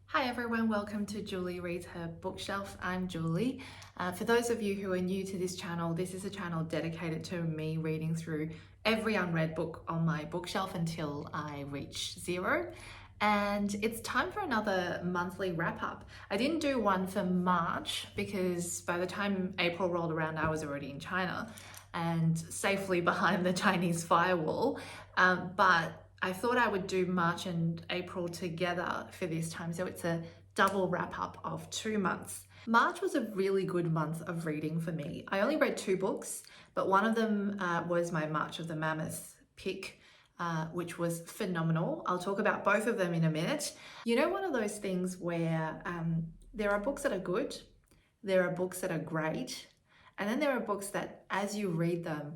Hi everyone, welcome to Julie Reads Her Bookshelf. I'm Julie. For those of you who are new to this channel, this is a channel dedicated to me reading through every unread book on my bookshelf until I reach 0. And it's time for another monthly wrap up. I didn't do one for March because by the time April rolled around, I was already in China and safely behind the Chinese firewall. But I thought I would do March and April together for this time, so it's a double wrap up of 2 months. March was a really good month of reading for me. I only read 2 books, but one of them was my March of the Mammoths pick, which was phenomenal. I'll talk about both of them in a minute. You know, one of those things where there are books that are good, there are books that are great, and then there are books that as you read them,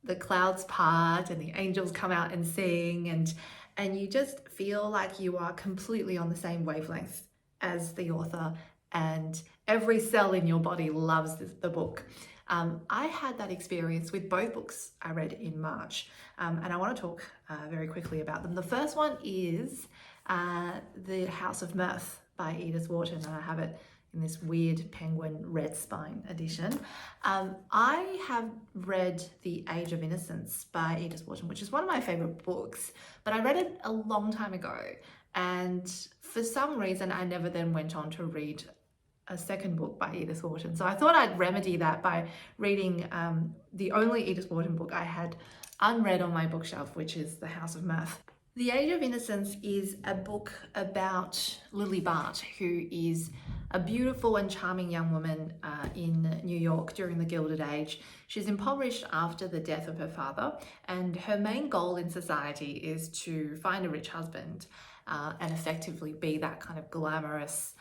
the clouds part and the angels come out and sing, and you just feel like you are completely on the same wavelength as the author and every cell in your body loves the book. I had that experience with both books I read in March, and I want to talk very quickly about them. The first one is The House of Mirth by Edith Wharton, and I have it in this weird penguin red spine edition. I have read The Age of Innocence by Edith Wharton, which is one of my favorite books, but I read it a long time ago, and for some reason I never then went on to read a second book by Edith Wharton. So I thought I'd remedy that by reading the only Edith Wharton book I had unread on my bookshelf, which is The House of Mirth. The Age of Innocence is a book about Lily Bart, who is a beautiful and charming young woman in New York during the Gilded Age. She's impoverished after the death of her father, and her main goal in society is to find a rich husband and effectively be that kind of glamorous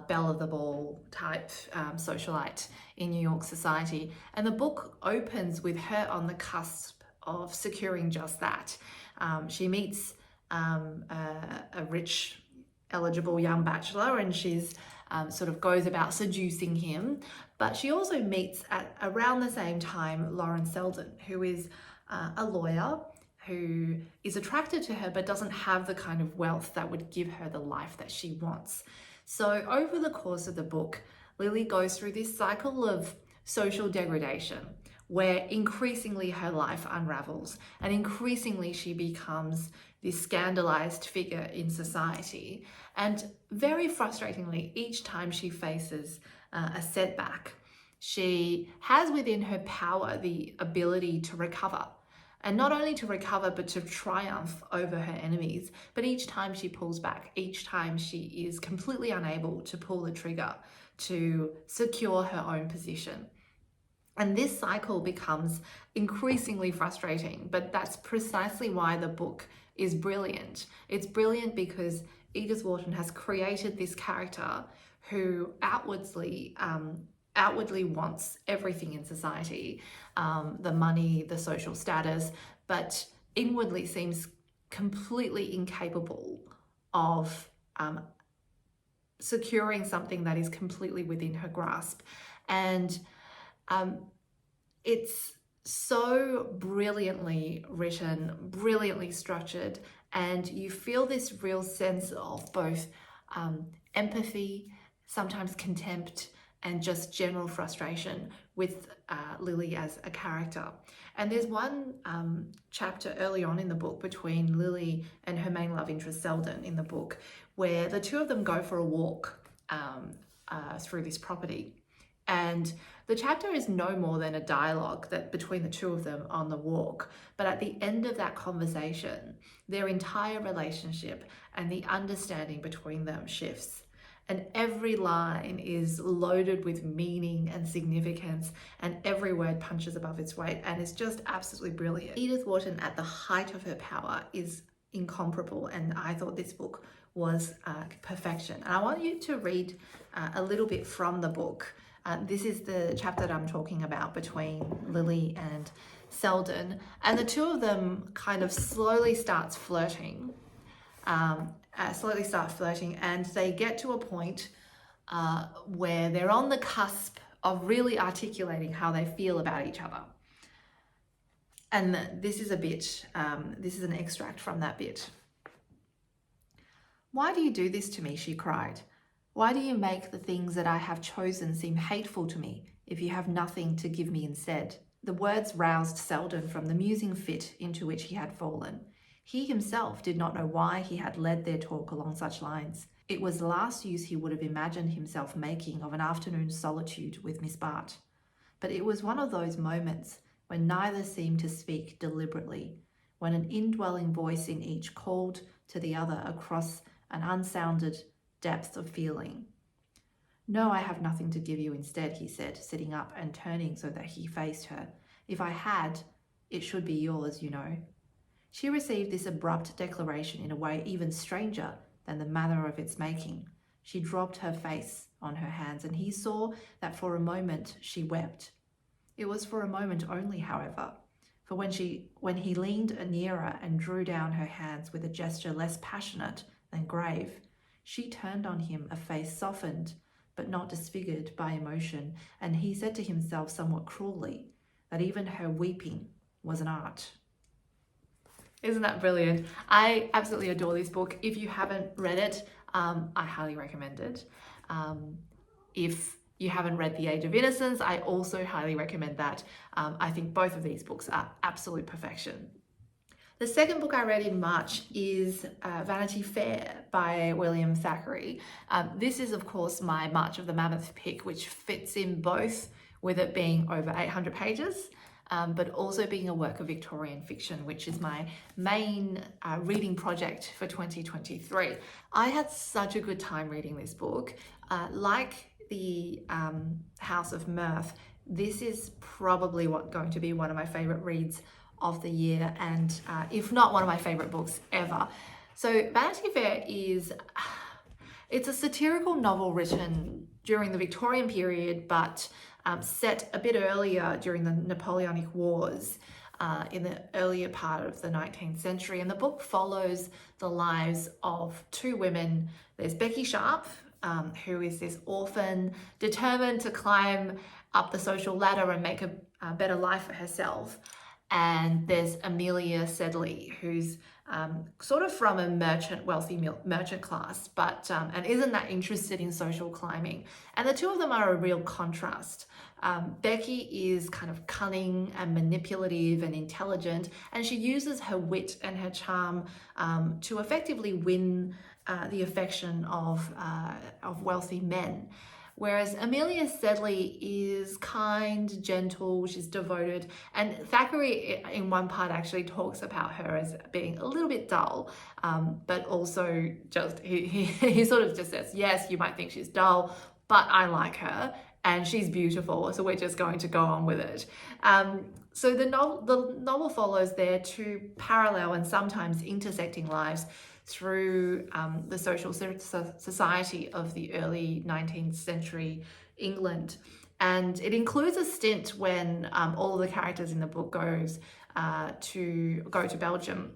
belle of the ball type socialite in New York society. And the book opens with her on the cusp of securing just that. She meets a rich, eligible young bachelor, and she's sort of goes about seducing him. But she also meets at around the same time Lauren Selden, who is a lawyer who is attracted to her but doesn't have the kind of wealth that would give her the life that she wants. So over the course of the book, Lily goes through this cycle of social degradation where increasingly her life unravels and increasingly she becomes this scandalized figure in society. And very frustratingly, each time she faces a setback, she has within her power the ability to recover. And not only to recover, but to triumph over her enemies. But each time she pulls back, each time she is completely unable to pull the trigger to secure her own position. And this cycle becomes increasingly frustrating, but that's precisely why the book is brilliant. It's brilliant because Edith Wharton has created this character who outwardly wants everything in society, the money, the social status, but inwardly seems completely incapable of securing something that is completely within her grasp. And it's so brilliantly written, brilliantly structured, and you feel this real sense of both empathy, sometimes contempt, and just general frustration with Lily as a character. And there's one chapter early on in the book between Lily and her main love interest Selden in the book, where the two of them go for a walk through this property. And the chapter is no more than a dialogue that between the two of them on the walk. But at the end of that conversation, their entire relationship and the understanding between them shifts. And every line is loaded with meaning and significance, and every word punches above its weight, and it's just absolutely brilliant. Edith Wharton, at the height of her power, is incomparable, and I thought this book was perfection. And I want you to read a little bit from the book. This is the chapter that I'm talking about between Lily and Selden, and the two of them kind of slowly start flirting, and they get to a point where they're on the cusp of really articulating how they feel about each other. And this is a bit, this is an extract from that bit. "Why do you do this to me?" she cried. "Why do you make the things that I have chosen seem hateful to me if you have nothing to give me instead?" The words roused Selden from the musing fit into which he had fallen. He himself did not know why he had led their talk along such lines. It was the last use he would have imagined himself making of an afternoon's solitude with Miss Bartt. But it was one of those moments when neither seemed to speak deliberately, when an indwelling voice in each called to the other across an unsounded depth of feeling. "No, I have nothing to give you instead," he said, sitting up and turning so that he faced her. "If I had, it should be yours, you know." She received this abrupt declaration in a way even stranger than the manner of its making. She dropped her face on her hands, and he saw that for a moment she wept. It was for a moment only, however, for when he leaned nearer and drew down her hands with a gesture less passionate than grave, she turned on him a face softened but not disfigured by emotion, and he said to himself somewhat cruelly that even her weeping was an art. Isn't that brilliant? I absolutely adore this book. If you haven't read it, I highly recommend it. If you haven't read The Age of Innocence, I also highly recommend that. I think both of these books are absolute perfection. The second book I read in March is Vanity Fair by William Thackeray. This is, of course, my March of the Mammoth pick, which fits in both with it being over 800 pages, but also being a work of Victorian fiction, which is my main reading project for 2023. I had such a good time reading this book. Like the House of Mirth, this is probably going to be one of my favourite reads of the year, and if not one of my favorite books ever. So Vanity Fair it's a satirical novel written during the Victorian period, but set a bit earlier during the Napoleonic Wars in the earlier part of the 19th century. And the book follows the lives of two women. There's Becky Sharp, who is this orphan determined to climb up the social ladder and make a better life for herself. And there's Amelia Sedley, who's sort of from a wealthy merchant class, but and isn't that interested in social climbing. And the two of them are a real contrast. Becky is kind of cunning and manipulative and intelligent, and she uses her wit and her charm to effectively win the affection of wealthy men. Whereas Amelia Sedley is kind, gentle, she's devoted, and Thackeray in one part actually talks about her as being a little bit dull, but also just, he sort of just says, yes, you might think she's dull, but I like her and she's beautiful, so we're just going to go on with it. So the novel follows their two parallel and sometimes intersecting lives through the social society of the early 19th century England. And it includes a stint when all of the characters in the book go to Belgium,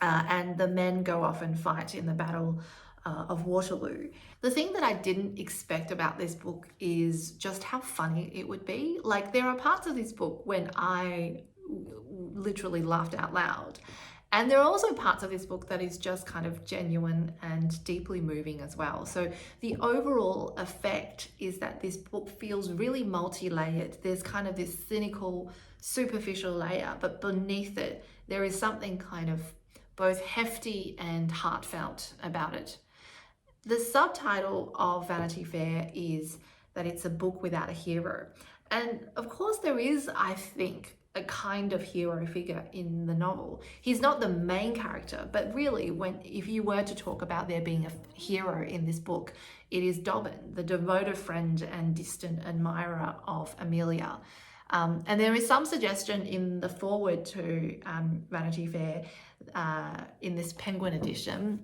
and the men go off and fight in the Battle of Waterloo. The thing that I didn't expect about this book is just how funny it would be. Like, there are parts of this book when I literally laughed out loud. And there are also parts of this book that is just kind of genuine and deeply moving as well. So the overall effect is that this book feels really multi-layered. There's kind of this cynical, superficial layer, but beneath it, there is something kind of both hefty and heartfelt about it. The subtitle of Vanity Fair is that it's a book without a hero. And of course there is, I think, a kind of hero figure in the novel. He's not the main character, but really, if you were to talk about there being a hero in this book, it is Dobbin, the devoted friend and distant admirer of Amelia. And there is some suggestion in the foreword to Vanity Fair in this Penguin edition,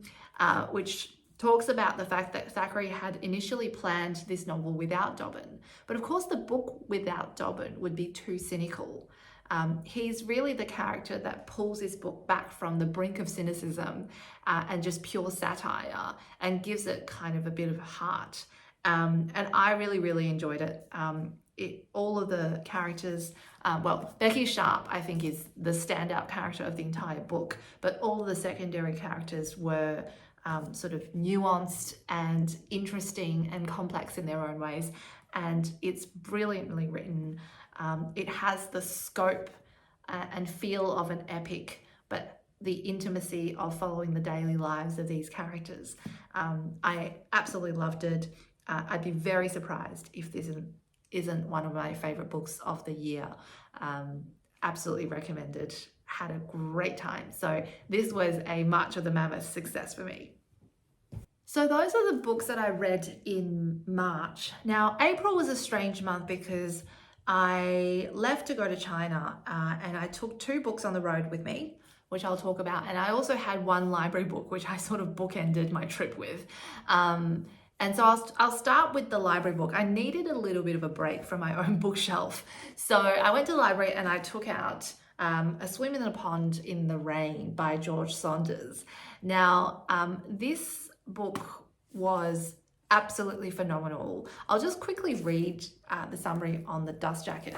which talks about the fact that Thackeray had initially planned this novel without Dobbin. But of course, the book without Dobbin would be too cynical. He's really the character that pulls this book back from the brink of cynicism and just pure satire and gives it kind of a bit of a heart. And I really, really enjoyed it. all of the characters, well, Becky Sharp, I think, is the standout character of the entire book, but all of the secondary characters were sort of nuanced and interesting and complex in their own ways. And it's brilliantly written. It has the scope and feel of an epic, but the intimacy of following the daily lives of these characters. I absolutely loved it. I'd be very surprised if this isn't one of my favorite books of the year. Absolutely recommended. Had a great time. So this was a March of the Mammoths success for me. So those are the books that I read in March. Now, April was a strange month because I left to go to China and I took 2 books on the road with me, which I'll talk about. And I also had 1 library book, which I sort of bookended my trip with. And so I'll start with the library book. I needed a little bit of a break from my own bookshelf. So I went to the library and I took out A Swim in a Pond in the Rain by George Saunders. Now, this book was absolutely phenomenal. I'll just quickly read the summary on the dust jacket.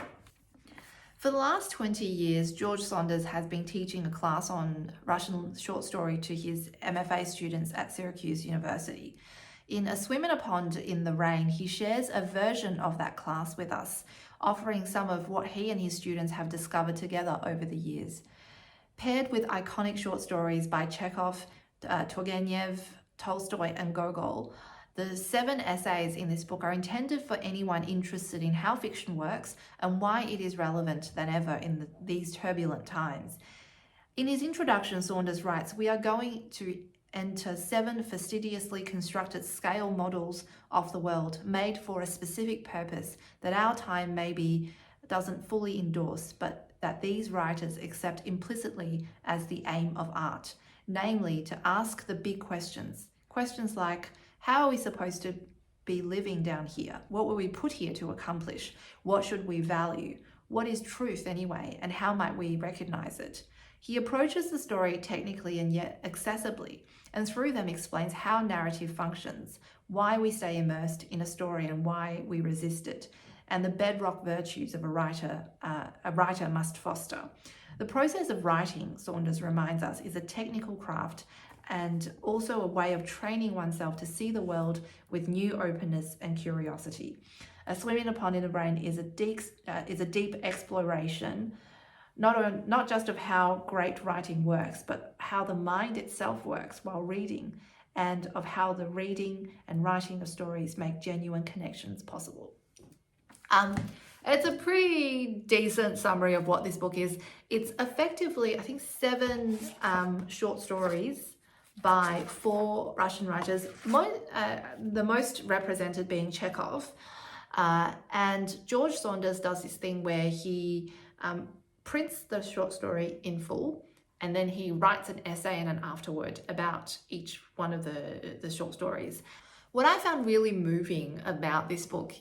For the last 20 years, George Saunders has been teaching a class on Russian short story to his MFA students at Syracuse University. In A Swim in a Pond in the Rain, he shares a version of that class with us, offering some of what he and his students have discovered together over the years. Paired with iconic short stories by Chekhov, Turgenev, Tolstoy, and Gogol, the 7 essays in this book are intended for anyone interested in how fiction works and why it is relevant than ever in these turbulent times. In his introduction, Saunders writes, "We are going to enter 7 fastidiously constructed scale models of the world made for a specific purpose that our time maybe doesn't fully endorse, but that these writers accept implicitly as the aim of art, namely to ask the big questions. Questions like, how are we supposed to be living down here? What were we put here to accomplish? What should we value? What is truth anyway? And how might we recognize it?" He approaches the story technically and yet accessibly, and through them explains how narrative functions, why we stay immersed in a story and why we resist it, and the bedrock virtues of a writer must foster. The process of writing, Saunders reminds us, is a technical craft and also a way of training oneself to see the world with new openness and curiosity. A Swim in a Pond in the Rain is a deep exploration, not just of how great writing works, but how the mind itself works while reading, and of how the reading and writing of stories make genuine connections possible. It's a pretty decent summary of what this book is. It's effectively, I think, 7 short stories by 4 Russian writers, the most represented being Chekhov. And George Saunders does this thing where he prints the short story in full, and then he writes an essay and an afterword about each one of the short stories. What I found really moving about this book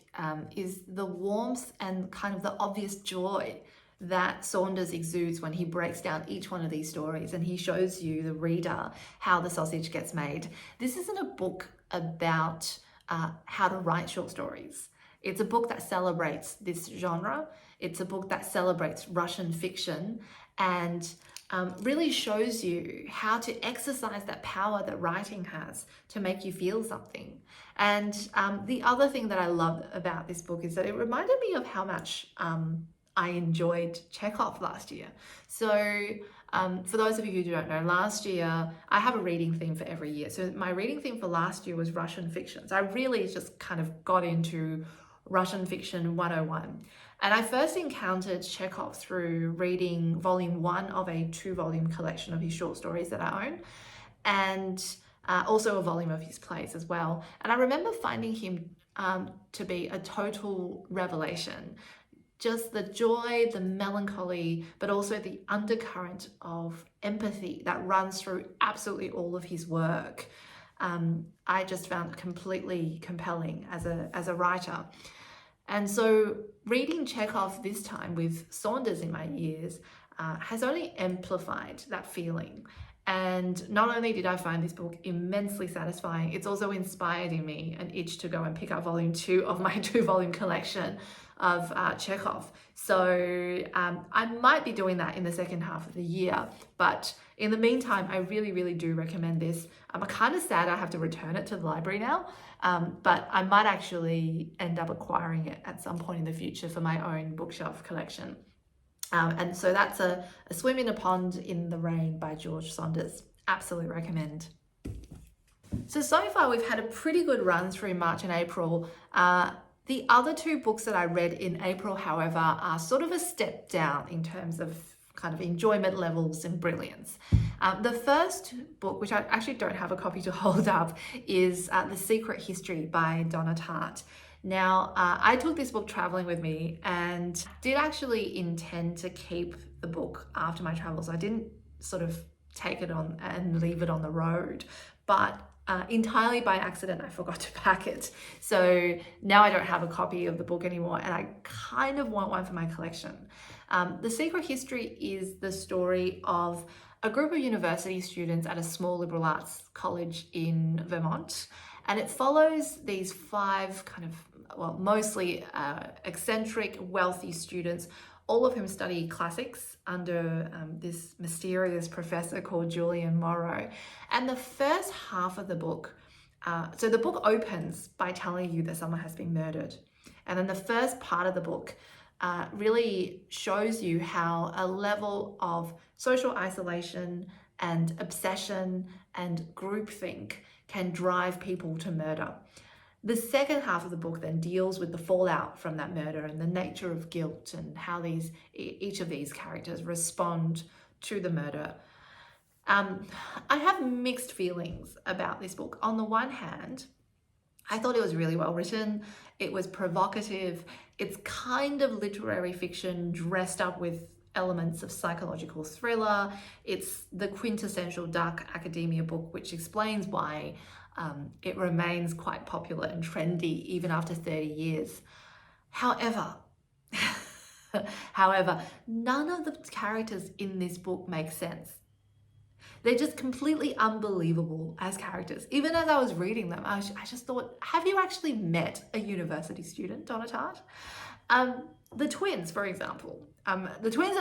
is the warmth and kind of the obvious joy that Saunders exudes when he breaks down each one of these stories and he shows you, the reader, how the sausage gets made. This isn't a book about how to write short stories. It's a book that celebrates this genre. It's a book that celebrates Russian fiction and really shows you how to exercise that power that writing has to make you feel something. And the other thing that I love about this book is that it reminded me of how much I enjoyed Chekhov last year. So for those of you who don't know, last year, I have a reading theme for every year. So my reading theme for last year was Russian fiction. So I really just kind of got into Russian fiction 101. And I first encountered Chekhov through reading volume 1 of a 2-volume collection of his short stories that I own, and also a volume of his plays as well. And I remember finding him to be a total revelation. Just the joy, the melancholy, but also the undercurrent of empathy that runs through absolutely all of his work. I just found completely compelling as a writer. And so reading Chekhov this time with Saunders in my ears has only amplified that feeling. And not only did I find this book immensely satisfying, it's also inspired in me an itch to go and pick up volume 2 of my 2-volume collection of Chekhov. So I might be doing that in the second half of the year, but in the meantime, I really, really do recommend this. I'm kind of sad I have to return it to the library now, but I might actually end up acquiring it at some point in the future for my own bookshelf collection. And so that's a Swim in a Pond in the Rain by George Saunders. Absolutely recommend. So far we've had a pretty good run through March and April. The other 2 books that I read in April, however, are sort of a step down in terms of kind of enjoyment levels and brilliance. The first book, which I actually don't have a copy to hold up, is The Secret History by Donna Tartt. Now, I took this book traveling with me and did actually intend to keep the book after my travels. I didn't sort of take it on and leave it on the road, but entirely by accident, I forgot to pack it. So now I don't have a copy of the book anymore, and I kind of want one for my collection. The Secret History is the story of a group of university students at a small liberal arts college in Vermont. And it follows these 5 kind of, well, mostly eccentric, wealthy students, all of whom study classics under this mysterious professor called Julian Morrow. And the first half of the book, so the book opens by telling you that someone has been murdered. And then the first part of the book really shows you how a level of social isolation and obsession and groupthink can drive people to murder. The second half of the book then deals with the fallout from that murder and the nature of guilt and how each of these characters respond to the murder. I have mixed feelings about this book. On the one hand, I thought it was really well written. It was provocative. It's kind of literary fiction dressed up with elements of psychological thriller. It's the quintessential dark academia book, which explains why it remains quite popular and trendy even after 30 years. However, none of the characters in this book make sense. They're just completely unbelievable as characters. Even as I was reading them, I just thought, have you actually met a university student, Donna Tartt? The twins, for example. The twins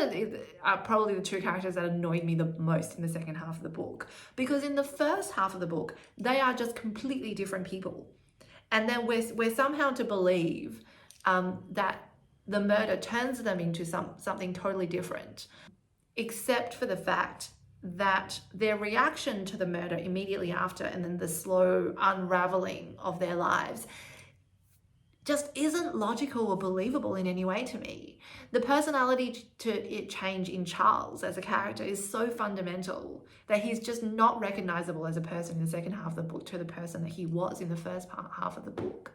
are probably the 2 characters that annoyed me the most in the second half of the book, because in the first half of the book, they are just completely different people. And then we're somehow to believe that the murder turns them into something totally different, except for the fact that their reaction to the murder immediately after, and then the slow unraveling of their lives, just isn't logical or believable in any way to me. The personality change in Charles as a character is so fundamental that he's just not recognizable as a person in the second half of the book to the person that he was in the first half of the book.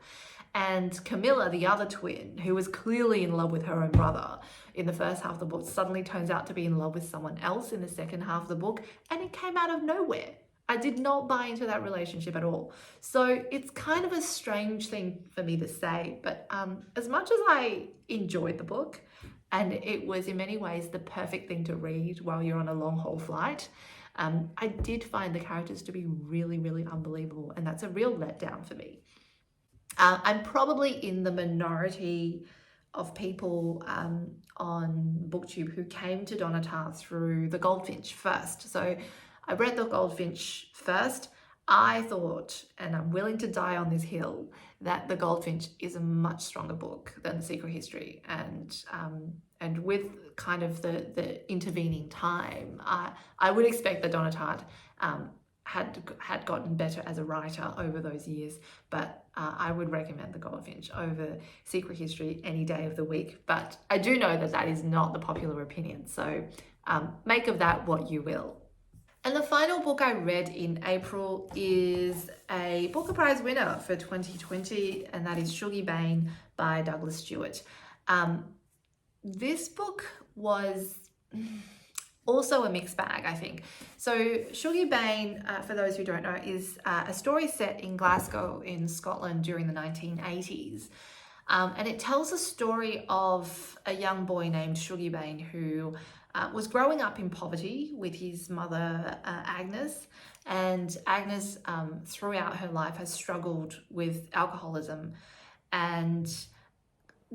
And Camilla, the other twin, who was clearly in love with her own brother in the first half of the book, suddenly turns out to be in love with someone else in the second half of the book, and it came out of nowhere. I did not buy into that relationship at all. So it's kind of a strange thing for me to say, but as much as I enjoyed the book, and it was in many ways the perfect thing to read while you're on a long haul flight, I did find the characters to be really, really unbelievable, and that's a real letdown for me. I'm probably in the minority of people on BookTube who came to Donna Tartt through The Goldfinch first. So I read The Goldfinch first. I thought, and I'm willing to die on this hill, that The Goldfinch is a much stronger book than The Secret History. And with kind of the intervening time, I would expect that Donna Tartt had gotten better as a writer over those years, but I would recommend The Goldfinch over Secret History any day of the week. But I do know that that is not the popular opinion, so make of that what you will. And the final book I read in April is a Booker Prize winner for 2020, and that is Shuggie, Bain by Douglas Stuart. This book was also a mixed bag, I think. So Shuggie, Bain, for those who don't know, is a story set in Glasgow in Scotland during the 1980s. And it tells a story of a young boy named Shuggie Bain who was growing up in poverty with his mother, Agnes. And Agnes, throughout her life, has struggled with alcoholism. And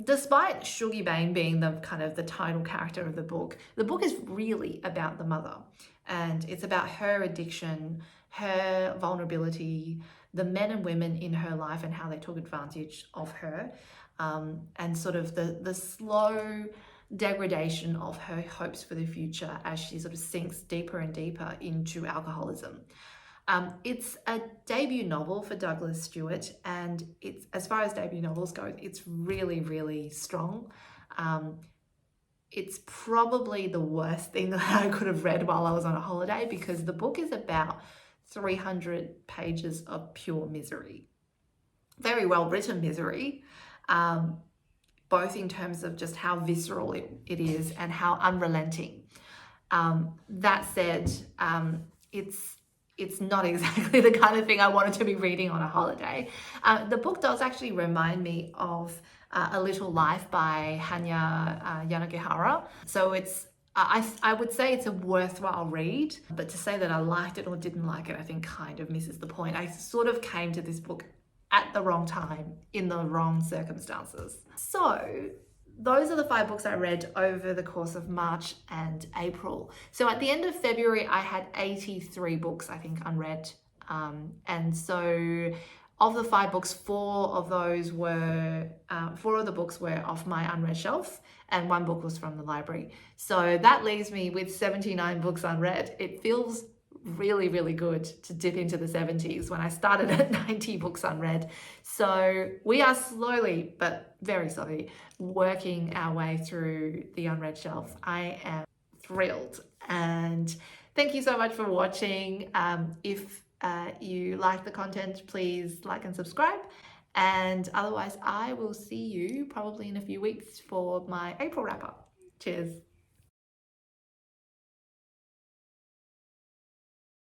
despite Shuggie Bain being the kind of the title character of the book is really about the mother. And it's about her addiction, her vulnerability, the men and women in her life and how they took advantage of her, and sort of the slow degradation of her hopes for the future as she sort of sinks deeper and deeper into alcoholism. It's a debut novel for Douglas Stuart, and it's, as far as debut novels go, it's really, really strong. It's probably the worst thing that I could have read while I was on a holiday, because the book is about 300 pages of pure misery. Very well written misery, both in terms of just how visceral it is and how unrelenting. That said, it's not exactly the kind of thing I wanted to be reading on a holiday. The book does actually remind me of A Little Life by Hanya Yanagihara. So it's, I would say it's a worthwhile read, but to say that I liked it or didn't like it, I think kind of misses the point. I sort of came to this book at the wrong time, in the wrong circumstances. So those are the 5 books I read over the course of March and April. So at the end of February, I had 83 books, I think, unread. And so of the 5 books, 4 of the books were off my unread shelf, and 1 book was from the library. So that leaves me with 79 books unread. It feels really, really good to dip into the 70s when I started at 90 books unread. So we are slowly, but very slowly, working our way through the unread shelf. I am thrilled, and thank you so much for watching. If you like the content, please like and subscribe. And otherwise, I will see you probably in a few weeks for my April wrap up. Cheers.